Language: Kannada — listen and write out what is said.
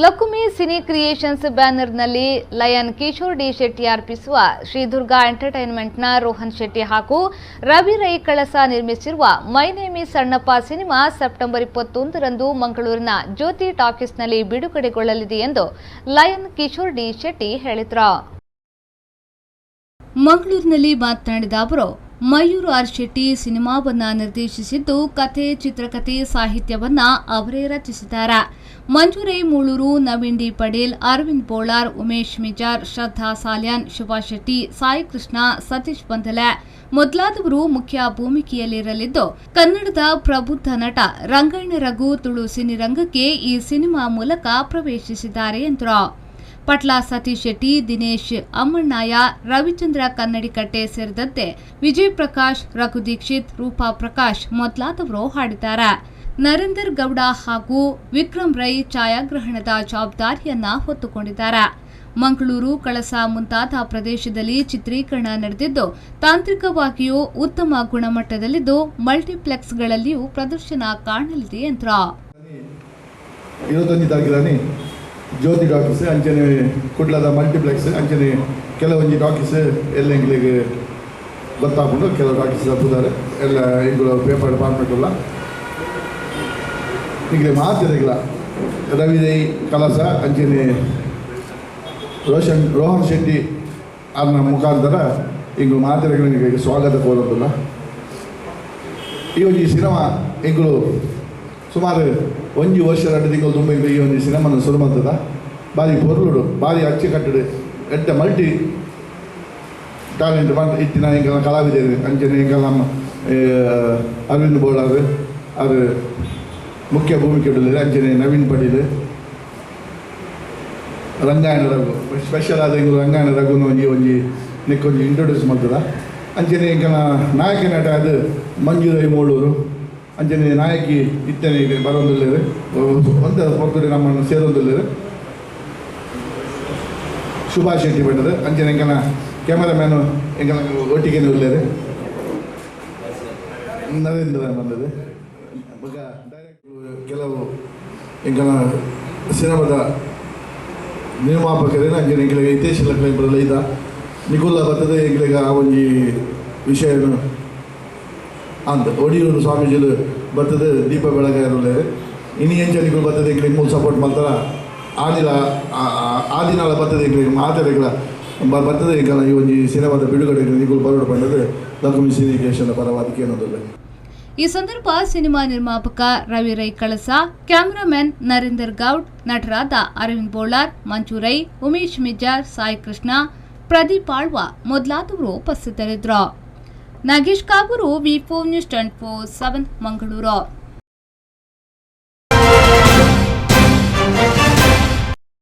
ಲಕುಮಿ ಸಿನಿ ಕ್ರಿಯೇಷನ್ಸ್ ಬ್ಯಾನರ್ನಲ್ಲಿ ಲಯನ್ ಕಿಶೋರ್ ಡಿ ಶೆಟ್ಟಿ ಅರ್ಪಿಸುವ ಶ್ರೀ ದುರ್ಗಾ ಎಂಟರ್ಟೈನ್ಮೆಂಟ್ನ ರೋಹನ್ ಶೆಟ್ಟಿ ಹಾಗೂ ರವಿ ರೈ ಕಳಸ ನಿರ್ಮಿಸಿರುವ my name is Sannappa cinema September 21ರಂದು ಮಂಗಳೂರಿನ ಜ್ಯೋತಿ ಟಾಕೀಸ್ನಲ್ಲಿ ಬಿಡುಗಡೆಗೊಳ್ಳಲಿದೆ ಎಂದು ಲಯನ್ ಕಿಶೋರ್ ಡಿ ಶೆಟ್ಟಿ ಹೇಳಿದರು. ಮಂಗಳೂರಿನಲ್ಲಿ ಮಾತನಾಡಿದ ಅವರು, ಮಯೂರ್ ಆರ್ ಶೆಟ್ಟಿ ಸಿನಿಮಾವನ್ನ ನಿರ್ದೇಶಿಸಿದ್ದು, ಕಥೆ, ಚಿತ್ರಕಥೆ, ಸಾಹಿತ್ಯವನ್ನ ಅವರೇ ರಚಿಸಿದ್ದಾರೆ. ಮಂಜುರೈ ಮೂಳೂರು, ನವೀನ್ ಡಿ ಪಡೇಲ್, ಅರವಿಂದ್ ಬೋಳಾರ್, ಉಮೇಶ್ ಮಿಜಾರ್, ಶ್ರದ್ಧಾ ಸಾಲ್ಯಾನ್, ಶಿವಾ ಶೆಟ್ಟಿ, ಸಾಯಿ ಕೃಷ್ಣ, ಸತೀಶ್ ಬಂದಲೆ ಮೊದಲಾದವರು ಮುಖ್ಯ ಭೂಮಿಕೆಯಲ್ಲಿರಲಿದ್ದು, ಕನ್ನಡದ ಪ್ರಬುದ್ಧ ನಟ ರಂಗಣ್ಣ ರಘು ತುಳು ಸಿನಿರಂಗಕ್ಕೆ ಈ ಸಿನಿಮಾ ಮೂಲಕ ಪ್ರವೇಶಿಸಿದ್ದಾರೆ ಎಂದರು. ಪಟ್ಲ ಸತೀಶ್ ಶೆಟ್ಟಿ, ದಿನೇಶ್ ಅಮ್ಮಣ್ಣಾಯ, ರವಿಚಂದ್ರ ಕನ್ನಡಿಕಟ್ಟೆ ಸೇರಿದಂತೆ ವಿಜಯ್ ಪ್ರಕಾಶ್, ರಘು ದೀಕ್ಷಿತ್, ರೂಪಾ ಪ್ರಕಾಶ್ ಮೊದಲಾದವರು ಹಾಡಿದ್ದಾರೆ. ನರೇಂದರ್ ಗೌಡ ಹಾಗೂ ವಿಕ್ರಮ್ ರೈ ಛಾಯಾಗ್ರಹಣದ ಜವಾಬ್ದಾರಿಯನ್ನ ಹೊತ್ತುಕೊಂಡಿದ್ದಾರೆ. ಮಂಗಳೂರು, ಕಳಸ ಮುಂತಾದ ಪ್ರದೇಶದಲ್ಲಿ ಚಿತ್ರೀಕರಣ ನಡೆದಿದ್ದು, ತಾಂತ್ರಿಕವಾಗಿಯೂ ಉತ್ತಮ ಗುಣಮಟ್ಟದಲ್ಲಿದ್ದು, ಮಲ್ಟಿಪ್ಲೆಕ್ಸ್ಗಳಲ್ಲಿಯೂ ಪ್ರದರ್ಶನ ಕಾಣಲಿದೆ ಎಂದರು. ಜ್ಯೋತಿ ಟಾಕೀಸ್ ಅಂಚನೆ ಕುಡ್ಲದ ಮಲ್ಟಿಪ್ಲೆಕ್ಸ್ ಅಂಚನೆ ಕೆಲವೊಂದು ಟಾಕೀಸ್ ಎಲ್ಲ ಎಂಗ್ಲಿಗೆ ಗೊತ್ತಾಗ್ಕೊಂಡು ಕೆಲವು ಟಾಕೀಸ್ ತಪ್ಪುತ್ತಾರೆ ಎಲ್ಲ ಈಗಲೂ ಪೇಪರ್ ಪಾರ್ಮೆಂಟಲ್ಲ ಈಗಲೇ ಮಾತಿರಲಿಲ್ಲ. ರವಿ ರೈ ಕಳಸ ಅಂಚನೆ ರೋಹನ್ ಶೆಟ್ಟಿ ಅವ್ರನ್ನ ಮುಖಾಂತರ ಈಗಲೂ ಮಾತಿರಗಳಿಗೆ ಸ್ವಾಗತ ಕೋರೋದಿಲ್ಲ. ಈ ಸಿನಿಮಾ ಈಗಲೂ ಸುಮಾರು 1 ವರ್ಷ 2 ತಿಂಗಳು ತುಂಬ ಈ ಒಂದು ಸಿನಿಮಾನ ಶುರು ಮಾಡ್ತದ. ಭಾರಿ ಪೊರ್ಲುಡು, ಭಾರಿ ಅಚ್ಚುಕಟ್ಟುಡು, ಎಡ್ಡ ಮಲ್ಟಿ ಟ್ಯಾಲೆಂಟ್ ಇತ್ತಿನ ಹಿಂಗೆಲ್ಲ ಕಲಾವಿದರು ಅಂಚನೆ ಹಿಂಗೆಲ್ಲ ಅರವಿಂದ್ ಬೋಳಾರ್ ಅವರು ಮುಖ್ಯ ಭೂಮಿಕೆ ಇಡಲಿಲ್ಲ. ಅಂಚನೆ ನವೀನ್ ಪಡೀಲ್, ರಂಗಾಯಣ ರಘು ಸ್ಪೆಷಲ್ ಆದ ಹಿಂಗೆ ರಂಗಾಯಣ ರಘುನ ಒಂಜಿ ನೆಕ್ಕೊಂಜಿ ಇಂಟ್ರೊಡ್ಯೂಸ್ ಮಾಡ್ತದ. ಅಂಚನೆ ಹಿಂಗೆ ನಾಯಕ ನಟ ಅದು ಮಂಜುರೈ ಮೂಳೂರು ಅಂಚನೆ ನಾಯಕಿ ಇತ್ತನೆ ಬರೋದಿಲ್ಲ ಒಂದು ಹೊರತುಡಿ ನಮ್ಮನ್ನು ಸೇರೋದಿಲ್ಲ. ಶುಭಾ ಶೆಟ್ಟಿ ಬಂದது ಅಂಚನೆ ಎಂಕನ ಕ್ಯಾಮರಾಮ್ಯಾನು ಎಂಕನ ಒಟ್ಟಿಗೆ ಉಳ್ಳೇರು ನರೇಂದ್ರ ಬಂದது. ಕೆಲವು ಎಂಕನ ಸಿನಿಮಾದ ನಿರ್ಮಾಪಕರೇನು ಅಂಚನೆ ಎಂಕಲಿಗೆ ಹಿತೇಶ್ ಲಕ್ಷ್ಮೀಪುರಲ್ಲ ಇದ್ದ ನಿಕುಲ್ಲ ಬರ್ತದೆ ಎಂಕಲಿಗೆ ಆ ಒಂದು ವಿಷಯನು ಅಂತ ಒಡಿಯೂರು ಸ್ವಾಮೀಜಿಲು ಬರ್ತದೆ. ದೀಪ ಬೆಳಗಾಯರುಳ್ಳೆ ಇನ್ನು ಎಂಚನಿಗಳು ಬರ್ತದೆ ಎಂಕ್ಲಿಗೆ ಮೂಲ ಸಪೋರ್ಟ್ ಮಾಡ್ತಾರ. ಆದಿನಾಳ ಬರ್ತದೆ ಎಂಕ್ಲಿಗೆ ಮಾತಾಡಿಗಳ ಬರ್ತದೆ ಎಂಕಲ್ಲ ಈ ಒಂದು ಸಿನಿಮಾದ ಬಿಡುಗಡೆ ನಿಗಳು ಬರೋಡು ಬಂದದ್ದು ಲಕ್ಷ್ಮೀ ಸಿನಿಕೇಶನ್ ಪರವಾದಕ್ಕೆ ಏನೋದಿಲ್ಲ. ಈ ಸಂದರ್ಭ ಸಿನಿಮಾ ನಿರ್ಮಾಪಕ ರವಿ ರೈ ಕಳಸ, ಕ್ಯಾಮರಾಮನ್ ನರೇಂದರ್ ಗೌಡ್, ನಟರಾದ ಅರವಿಂದ್ ಬೋಳಾರ್, ಮಂಜುರೈ, ಉಮೇಶ್ ಮಿಜಾರ್, ಸಾಯಿ ಕೃಷ್ಣ, ಪ್ರದೀಪ್ ಆಳ್ವ ಮೊದಲಾದವರು ಉಪಸ್ಥಿತರಿದ್ದರು. ನಾಗೇಶ್ ಕಾಬೂರು, ವಿ4 ನ್ಯೂಸ್ 24/7 ಮಂಗಳೂರು.